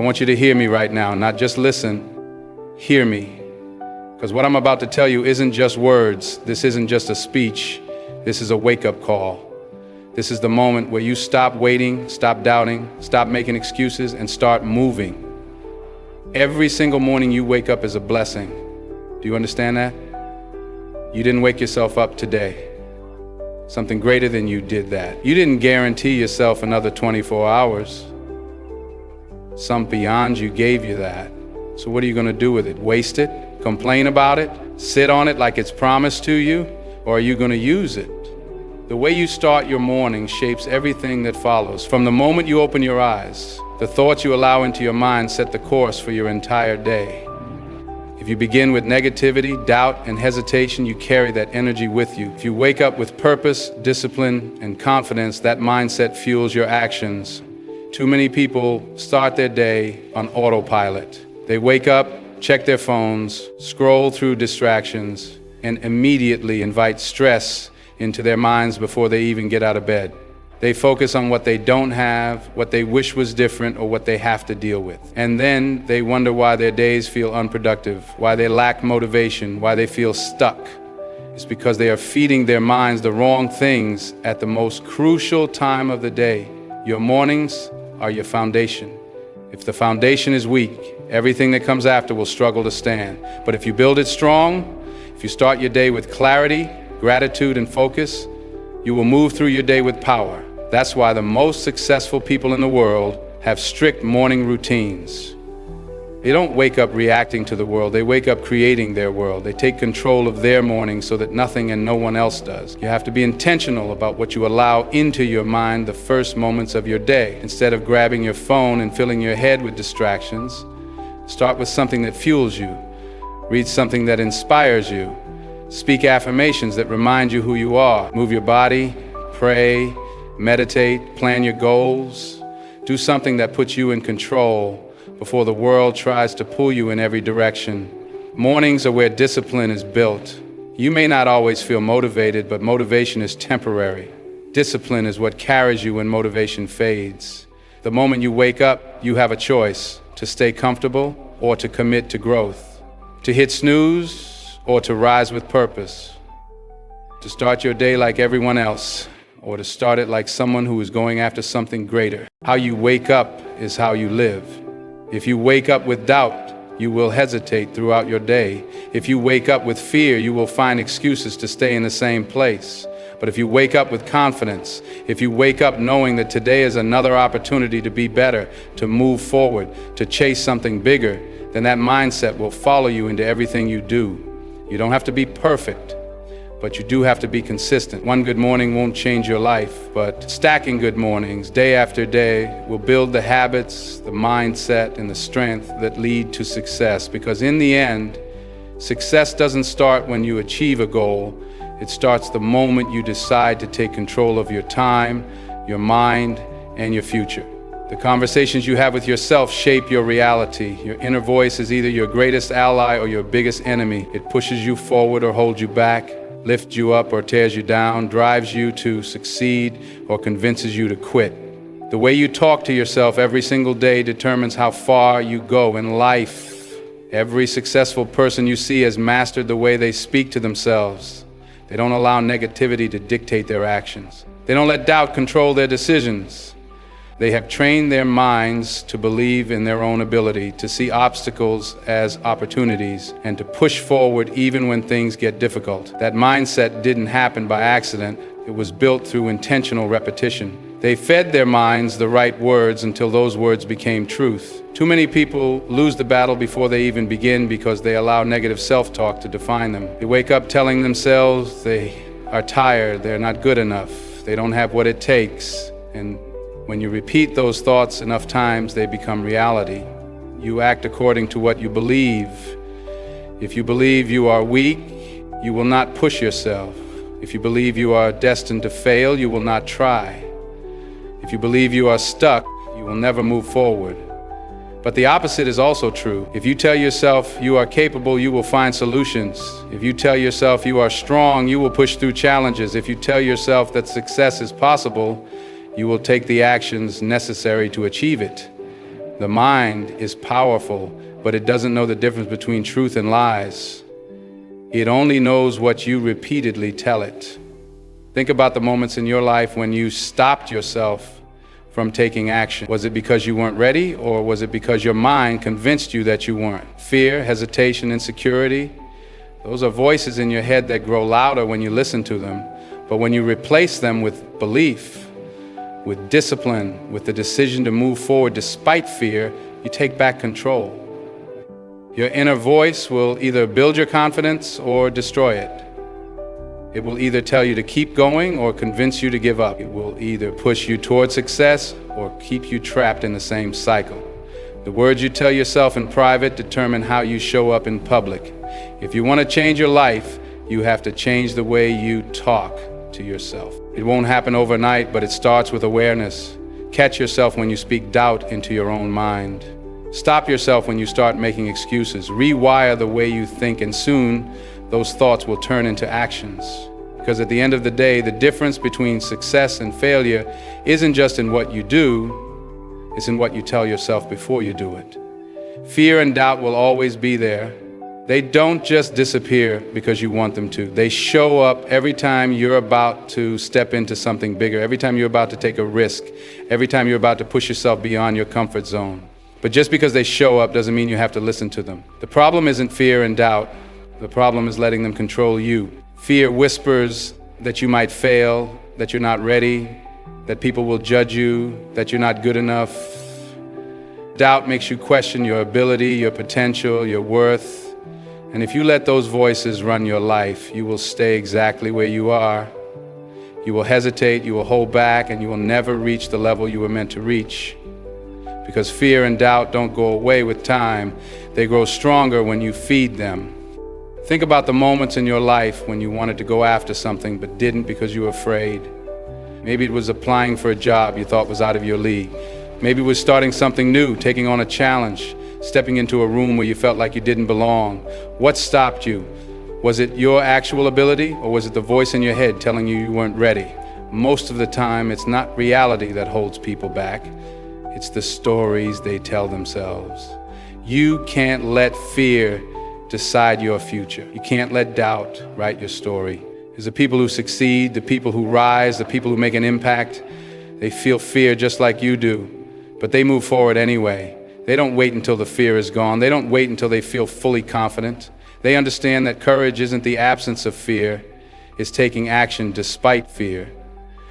want you to hear me right now, not just listen, hear me. Because what I'm about to tell you isn't just words. This isn't just a speech. This is a wake-up call. This is the moment where you stop waiting, stop doubting, stop making excuses, and start moving. Every single morning you wake up is a blessing. Do you understand that? You didn't wake yourself up today. Something greater than you did that. You didn't guarantee yourself another 24 hours. Some beyond you gave you that. So what are you going to do with it? Waste it? Complain about it? Sit on it like it's promised to you? Or are you going to use it? The way you start your morning shapes everything that follows. From the moment you open your eyes, the thoughts you allow into your mind set the course for your entire day. If you begin with negativity, doubt, and hesitation, you carry that energy with you. If you wake up with purpose, discipline, and confidence, that mindset fuels your actions. Too many people start their day on autopilot. They wake up, check their phones, scroll through distractions, and immediately invite stress into their minds before they even get out of bed. They focus on what they don't have, what they wish was different, or what they have to deal with. And then they wonder why their days feel unproductive, why they lack motivation, why they feel stuck. It's because they are feeding their minds the wrong things at the most crucial time of the day. Your mornings are your foundation. If the foundation is weak, everything that comes after will struggle to stand. But if you build it strong, if you start your day with clarity, gratitude, and focus, you will move through your day with power. That's why the most successful people in the world have strict morning routines. They don't wake up reacting to the world, they wake up creating their world. They take control of their morning so that nothing and no one else does. You have to be intentional about what you allow into your mind the first moments of your day. Instead of grabbing your phone and filling your head with distractions, start with something that fuels you. Read something that inspires you. Speak affirmations that remind you who you are. Move your body, pray, meditate, plan your goals. Do something that puts you in control before the world tries to pull you in every direction. Mornings are where discipline is built. You may not always feel motivated, but motivation is temporary. Discipline is what carries you when motivation fades. The moment you wake up, you have a choice to stay comfortable or to commit to growth, to hit snooze or to rise with purpose, to start your day like everyone else, or to start it like someone who is going after something greater. How you wake up is how you live. If you wake up with doubt, you will hesitate throughout your day. If you wake up with fear, you will find excuses to stay in the same place. But if you wake up with confidence, if you wake up knowing that today is another opportunity to be better, to move forward, to chase something bigger, then that mindset will follow you into everything you do. You don't have to be perfect, but you do have to be consistent. One good morning won't change your life, but stacking good mornings day after day will build the habits, the mindset, and the strength that lead to success. Because in the end, success doesn't start when you achieve a goal. It starts the moment you decide to take control of your time, your mind, and your future. The conversations you have with yourself shape your reality. Your inner voice is either your greatest ally or your biggest enemy. It pushes you forward or holds you back, lifts you up or tears you down, drives you to succeed or convinces you to quit. The way you talk to yourself every single day determines how far you go in life. Every successful person you see has mastered the way they speak to themselves. They don't allow negativity to dictate their actions. They don't let doubt control their decisions. They have trained their minds to believe in their own ability, to see obstacles as opportunities, and to push forward even when things get difficult. That mindset didn't happen by accident. It was built through intentional repetition. They fed their minds the right words until those words became truth. Too many people lose the battle before they even begin because they allow negative self-talk to define them. They wake up telling themselves they are tired, they're not good enough, they don't have what it takes. And when you repeat those thoughts enough times, they become reality. You act according to what you believe. If you believe you are weak, you will not push yourself. If you believe you are destined to fail, you will not try. If you believe you are stuck, you will never move forward. But the opposite is also true. If you tell yourself you are capable, you will find solutions. If you tell yourself you are strong, you will push through challenges. If you tell yourself that success is possible, you will take the actions necessary to achieve it. The mind is powerful, but it doesn't know the difference between truth and lies. It only knows what you repeatedly tell it. Think about the moments in your life when you stopped yourself from taking action. Was it because you weren't ready, or was it because your mind convinced you that you weren't? Fear, hesitation, insecurity, those are voices in your head that grow louder when you listen to them. But when you replace them with belief, with discipline, with the decision to move forward despite fear, you take back control. Your inner voice will either build your confidence or destroy it. It will either tell you to keep going or convince you to give up. It will either push you toward success or keep you trapped in the same cycle. The words you tell yourself in private determine how you show up in public. If you want to change your life, you have to change the way you talk to yourself. It won't happen overnight, but it starts with awareness. Catch yourself when you speak doubt into your own mind. Stop yourself when you start making excuses. Rewire the way you think, and soon those thoughts will turn into actions. Because at the end of the day, the difference between success and failure isn't just in what you do, it's in what you tell yourself before you do it. Fear and doubt will always be there. They don't just disappear because you want them to. They show up every time you're about to step into something bigger, every time you're about to take a risk, every time you're about to push yourself beyond your comfort zone. But just because they show up doesn't mean you have to listen to them. The problem isn't fear and doubt. The problem is letting them control you. Fear whispers that you might fail, that you're not ready, that people will judge you, that you're not good enough. Doubt makes you question your ability, your potential, your worth. And if you let those voices run your life, you will stay exactly where you are. You will hesitate, you will hold back, and you will never reach the level you were meant to reach. Because fear and doubt don't go away with time. They grow stronger when you feed them. Think about the moments in your life when you wanted to go after something but didn't because you were afraid. Maybe it was applying for a job you thought was out of your league. Maybe it was starting something new, taking on a challenge, stepping into a room where you felt like you didn't belong. What stopped you? Was it your actual ability, or was it the voice in your head telling you you weren't ready? Most of the time, it's not reality that holds people back. It's the stories they tell themselves. You can't let fear decide your future. You can't let doubt write your story. Because the people who succeed, the people who rise, the people who make an impact, they feel fear just like you do, but they move forward anyway. They don't wait until the fear is gone. They don't wait until they feel fully confident. They understand that courage isn't the absence of fear, it's taking action despite fear.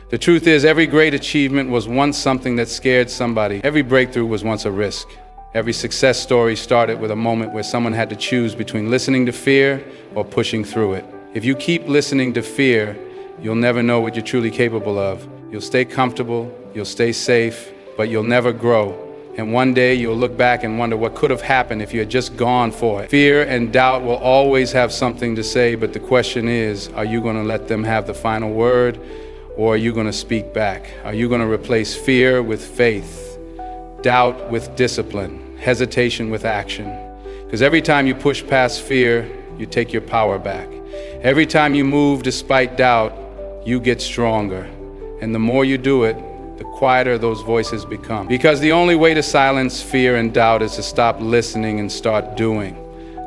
The truth is, every great achievement was once something that scared somebody. Every breakthrough was once a risk. Every success story started with a moment where someone had to choose between listening to fear or pushing through it. If you keep listening to fear, you'll never know what you're truly capable of. You'll stay comfortable, you'll stay safe, but you'll never grow. And one day you'll look back and wonder what could have happened if you had just gone for it. Fear and doubt will always have something to say, but the question is, are you going to let them have the final word, or are you going to speak back? Are you going to replace fear with faith, doubt with discipline, hesitation with action? Because every time you push past fear, you take your power back. Every time you move despite doubt, you get stronger. And the more you do it, the quieter those voices become. Because the only way to silence fear and doubt is to stop listening and start doing.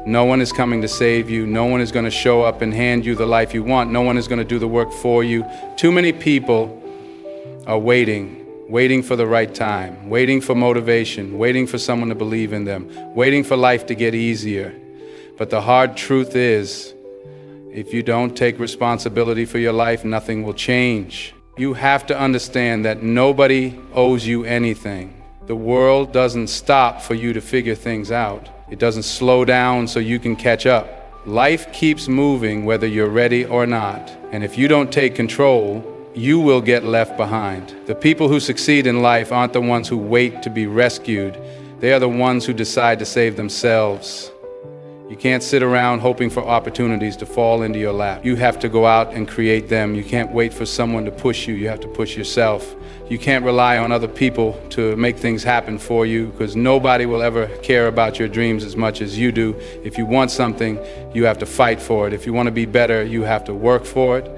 No one is coming to save you. No one is going to show up and hand you the life you want. No one is going to do the work for you. Too many people are waiting for the right time, waiting for motivation, waiting for someone to believe in them, waiting for life to get easier. But the hard truth is, if you don't take responsibility for your life, nothing will change. You have to understand that nobody owes you anything. The world doesn't stop for you to figure things out. It doesn't slow down so you can catch up. Life keeps moving whether you're ready or not. And if you don't take control, you will get left behind. The people who succeed in life aren't the ones who wait to be rescued. They are the ones who decide to save themselves. You can't sit around hoping for opportunities to fall into your lap. You have to go out and create them. You can't wait for someone to push you. You have to push yourself. You can't rely on other people to make things happen for you, because nobody will ever care about your dreams as much as you do. If you want something, you have to fight for it. If you want to be better, you have to work for it.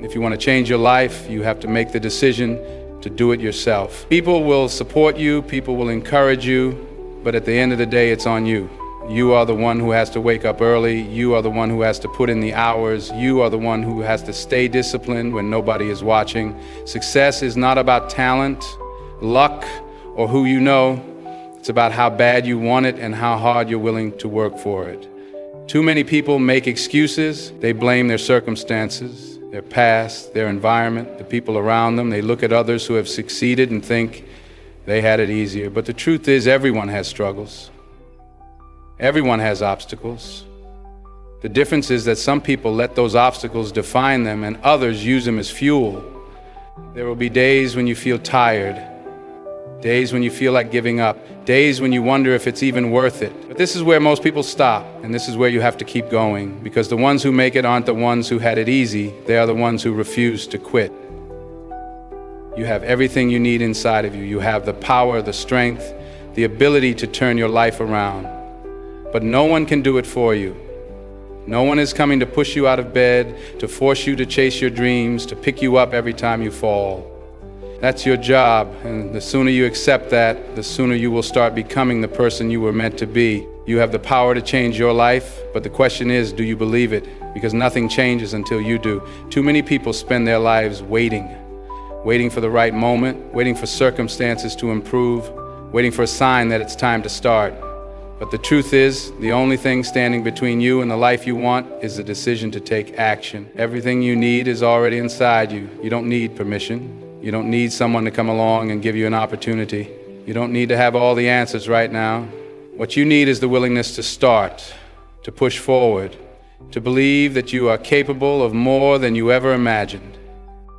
If you want to change your life, you have to make the decision to do it yourself. People will support you. People will encourage you. but at the end of the day, it's on you. You are the one who has to wake up early. You are the one who has to put in the hours. You are the one who has to stay disciplined when nobody is watching. Success is not about talent, luck, or who you know. It's about how bad you want it and how hard you're willing to work for it. Too many people make excuses. They blame their circumstances, their past, their environment, the people around them. They look at others who have succeeded and think they had it easier. But the truth is, everyone has struggles. Everyone has obstacles. The difference is that some people let those obstacles define them and others use them as fuel. There will be days when you feel tired, days when you feel like giving up, days when you wonder if it's even worth it. But this is where most people stop, and this is where you have to keep going, because the ones who make it aren't the ones who had it easy. They are the ones who refuse to quit. You have everything you need inside of you. You have the power, the strength, the ability to turn your life around. But no one can do it for you. No one is coming to push you out of bed, to force you to chase your dreams, to pick you up every time you fall. That's your job, and the sooner you accept that, the sooner you will start becoming the person you were meant to be. You have the power to change your life, but the question is, do you believe it? Because nothing changes until you do. Too many people spend their lives waiting for the right moment, waiting for circumstances to improve, waiting for a sign that it's time to start. But the truth is, the only thing standing between you and the life you want is the decision to take action. Everything you need is already inside you. You don't need permission. You don't need someone to come along and give you an opportunity. You don't need to have all the answers right now. What you need is the willingness to start, to push forward, to believe that you are capable of more than you ever imagined.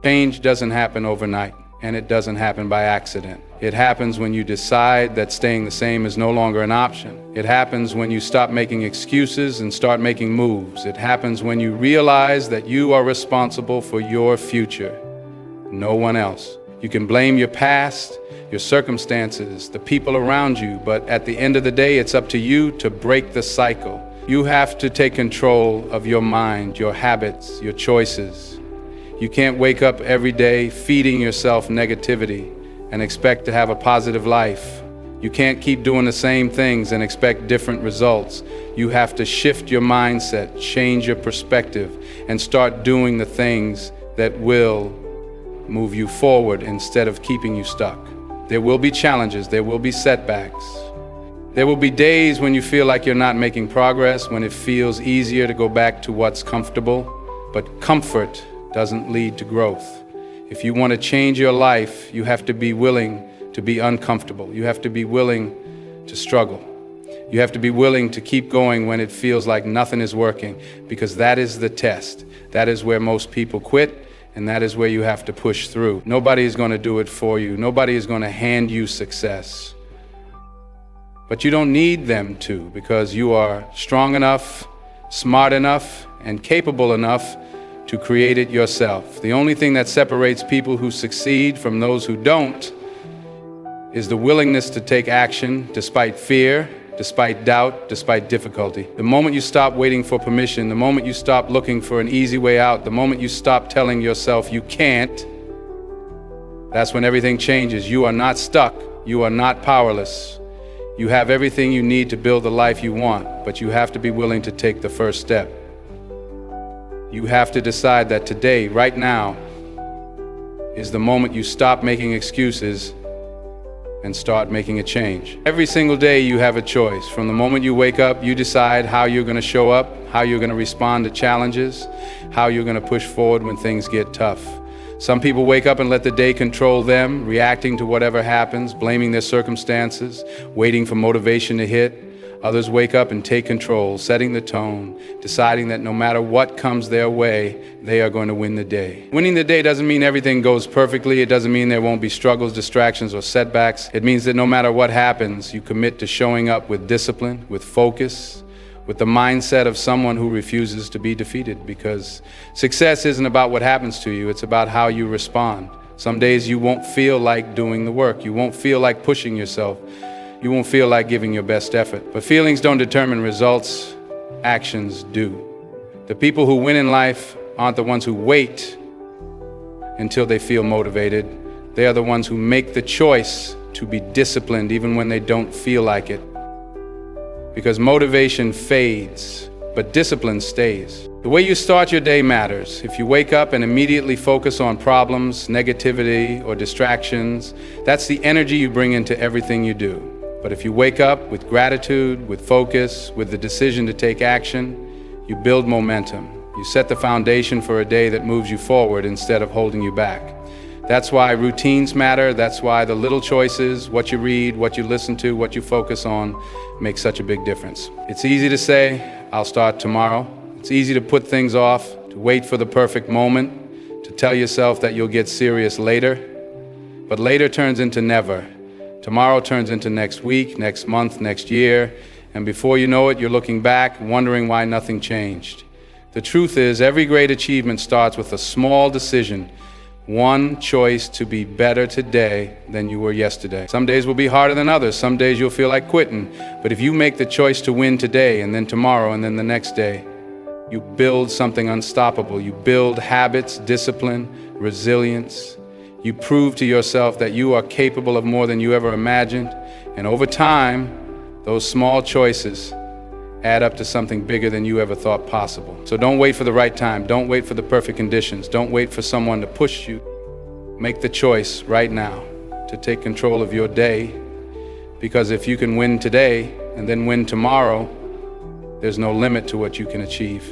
Change doesn't happen overnight, and it doesn't happen by accident. It happens when you decide that staying the same is no longer an option. It happens when you stop making excuses and start making moves. It happens when you realize that you are responsible for your future, no one else. You can blame your past, your circumstances, the people around you, but at the end of the day, it's up to you to break the cycle. You have to take control of your mind, your habits, your choices. You can't wake up every day feeding yourself negativity and expect to have a positive life. You can't keep doing the same things and expect different results. You have to shift your mindset, change your perspective, and start doing the things that will move you forward instead of keeping you stuck. There will be challenges, there will be setbacks. There will be days when you feel like you're not making progress, when it feels easier to go back to what's comfortable, but comfort doesn't lead to growth. If you want to change your life, you have to be willing to be uncomfortable. You have to be willing to struggle. You have to be willing to keep going when it feels like nothing is working, because that is the test. That is where most people quit, and that is where you have to push through. Nobody is going to do it for you. Nobody is going to hand you success. But you don't need them to, because you are strong enough, smart enough, and capable enough to create it yourself. The only thing that separates people who succeed from those who don't is the willingness to take action despite fear, despite doubt, despite difficulty. The moment you stop waiting for permission, the moment you stop looking for an easy way out, the moment you stop telling yourself you can't, that's when everything changes. You are not stuck. You are not powerless. You have everything you need to build the life you want, but you have to be willing to take the first step. You have to decide that today, right now, is the moment you stop making excuses and start making a change. Every single day you have a choice. From the moment you wake up, you decide how you're going to show up, how you're going to respond to challenges, how you're going to push forward when things get tough. Some people wake up and let the day control them, reacting to whatever happens, blaming their circumstances, waiting for motivation to hit. Others wake up and take control, setting the tone, deciding that no matter what comes their way, they are going to win the day. Winning the day doesn't mean everything goes perfectly. It doesn't mean there won't be struggles, distractions, or setbacks. It means that no matter what happens, you commit to showing up with discipline, with focus, with the mindset of someone who refuses to be defeated, because success isn't about what happens to you. It's about how you respond. Some days you won't feel like doing the work. You won't feel like pushing yourself. You won't feel like giving your best effort. But feelings don't determine results, actions do. The people who win in life aren't the ones who wait until they feel motivated. They are the ones who make the choice to be disciplined even when they don't feel like it. because motivation fades, but discipline stays. The way you start your day matters. If you wake up and immediately focus on problems, negativity, or distractions, that's the energy you bring into everything you do. But if you wake up with gratitude, with focus, with the decision to take action, you build momentum. You set the foundation for a day that moves you forward instead of holding you back. That's why routines matter. That's why the little choices, what you read, what you listen to, what you focus on, make such a big difference. It's easy to say, I'll start tomorrow. It's easy to put things off, to wait for the perfect moment, to tell yourself that you'll get serious later. But later turns into never. Tomorrow turns into next week, next month, next year. And before you know it, you're looking back, wondering why nothing changed. The truth is, every great achievement starts with a small decision, one choice to be better today than you were yesterday. Some days will be harder than others. Some days you'll feel like quitting. But if you make the choice to win today and then tomorrow and then the next day, you build something unstoppable. You build habits, discipline, resilience. You prove to yourself that you are capable of more than you ever imagined. And over time, those small choices add up to something bigger than you ever thought possible. So don't wait for the right time. Don't wait for the perfect conditions. Don't wait for someone to push you. Make the choice right now to take control of your day, because if you can win today and then win tomorrow, there's no limit to what you can achieve.